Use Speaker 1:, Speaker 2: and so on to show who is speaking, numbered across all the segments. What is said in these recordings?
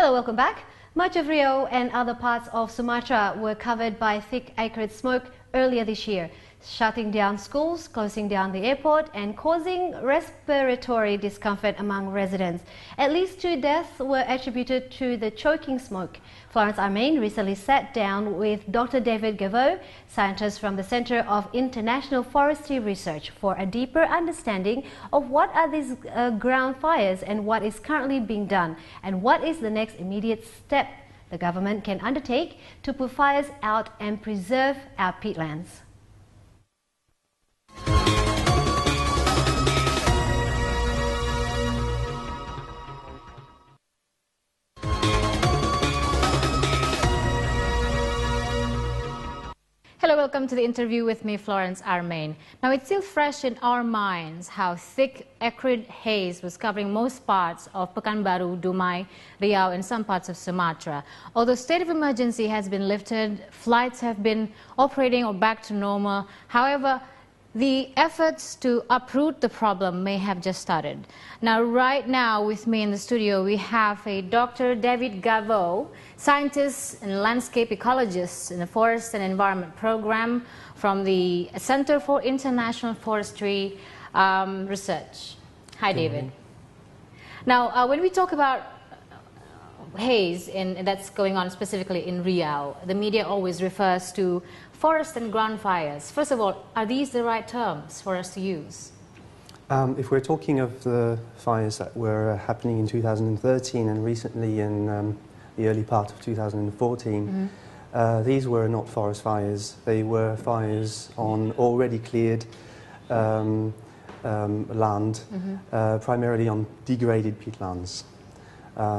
Speaker 1: Hello, welcome back. Much of Riau and other parts of Sumatra were covered by thick acrid smoke earlier this year, shutting down schools, closing down the airport and causing respiratory discomfort among residents. At least 2 deaths were attributed to the choking smoke. Florence Armein recently sat down with Dr. David Gaveau, scientist from the Center of International Forestry Research, for a deeper understanding of what are these ground fires and what is currently being done, and what is the next immediate step the government can undertake to put fires out and preserve our peatlands.
Speaker 2: Hello, welcome to the interview with me, Florence Armein. Now, it's still fresh in our minds how thick, acrid haze was covering most parts of Pekanbaru, Dumai, Riau, and some parts of Sumatra. Although state of emergency has been lifted, flights have been operating or back to normal. However, the efforts to uproot the problem may have just started. Now, right now with me in the studio, we have a Dr. David Gaveau, scientist and landscape ecologist in the Forest and Environment Program from the Center for International Forestry Research. Hi, David. Now, when we talk about haze that's going on specifically in Riau, the media always refers to forest and ground fires. First of all, are these the right terms for us to use?
Speaker 3: If we're talking of the fires that were happening in 2013 and recently in the early part of 2014, these were not forest fires. They were fires on already cleared land, primarily on degraded peatlands.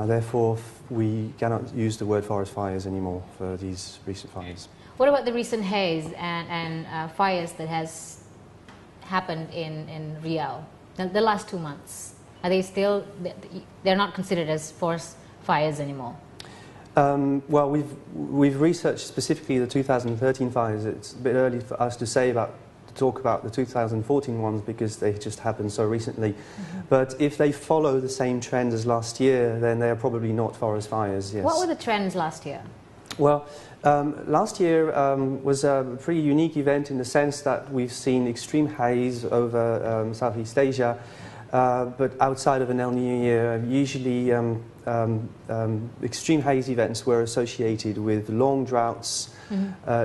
Speaker 3: Therefore, we cannot use the word forest fires anymore for these recent fires.
Speaker 2: What about the recent haze and fires that has happened in Riau, the last 2 months? Are they still, they're not considered as forest fires anymore?
Speaker 3: Well, we've researched specifically the 2013 fires. It's a bit early for us to talk about the 2014 ones because they just happened so recently. But if they follow the same trend as last year, then they are probably not forest fires, yes.
Speaker 2: What were the trends last year?
Speaker 3: Well, last year was a pretty unique event in the sense that we've seen extreme haze over Southeast Asia, but outside of an El Niño year, usually extreme haze events were associated with long droughts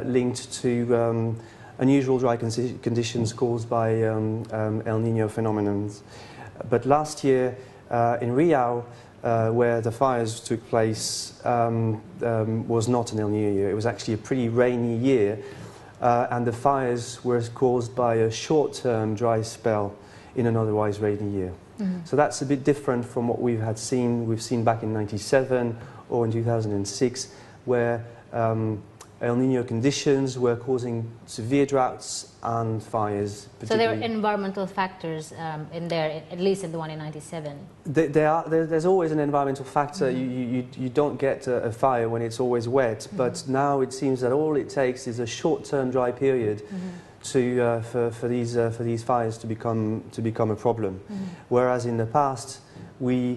Speaker 3: linked to unusual dry conditions caused by El Niño phenomenon. But last year in Riau, where the fires took place, was not an El Niño year. It was actually a pretty rainy year, and the fires were caused by a short-term dry spell in an otherwise rainy year. So that's a bit different from what we've seen back in '97 or in 2006, where El Niño conditions were causing severe droughts and fires.
Speaker 2: So there were environmental factors in there, at least in the one in '97?
Speaker 3: There's always an environmental factor. You don't get a fire when it's always wet, but now it seems that all it takes is a short-term dry period for these fires to become a problem. Whereas in the past, a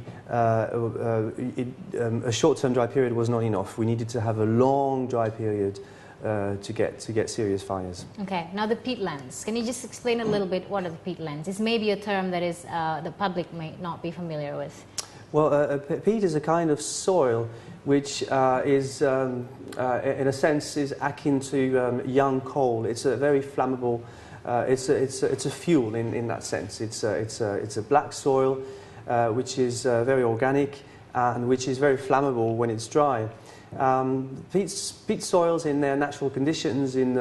Speaker 3: short-term dry period was not enough. We needed to have a long dry period to get serious fires.
Speaker 2: Okay, now the peatlands. Can you just explain a little bit what are the peatlands? It's maybe a term that is the public may not be familiar with.
Speaker 3: Well, peat is a kind of soil which is, in a sense, is akin to young coal. It's a very flammable. It's a fuel in that sense. It's a black soil which is very organic and which is very flammable when it's dry. Peat soils in their natural conditions in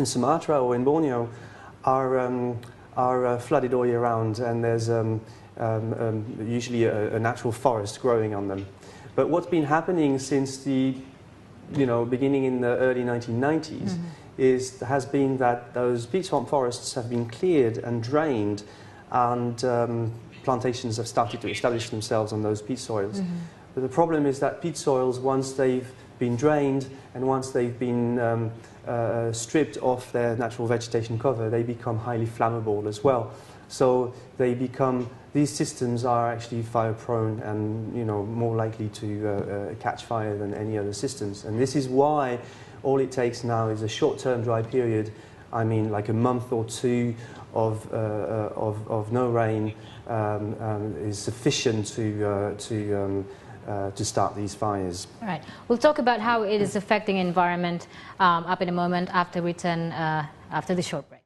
Speaker 3: Sumatra or in Borneo are flooded all year round, and there's usually a natural forest growing on them. But what's been happening since the beginning in the early 1990s has been that those peat swamp forests have been cleared and drained, and plantations have started to establish themselves on those peat soils. But the problem is that peat soils, once they've been drained and once they've been stripped off their natural vegetation cover, they become highly flammable as well. So they become, these systems are actually fire prone and, you know, more likely to catch fire than any other systems. And this is why all it takes now is a short-term dry period, I mean like a month or two of no rain is sufficient to start these fires.
Speaker 2: All right. We'll talk about how it is affecting environment up in a moment after we return after the short break.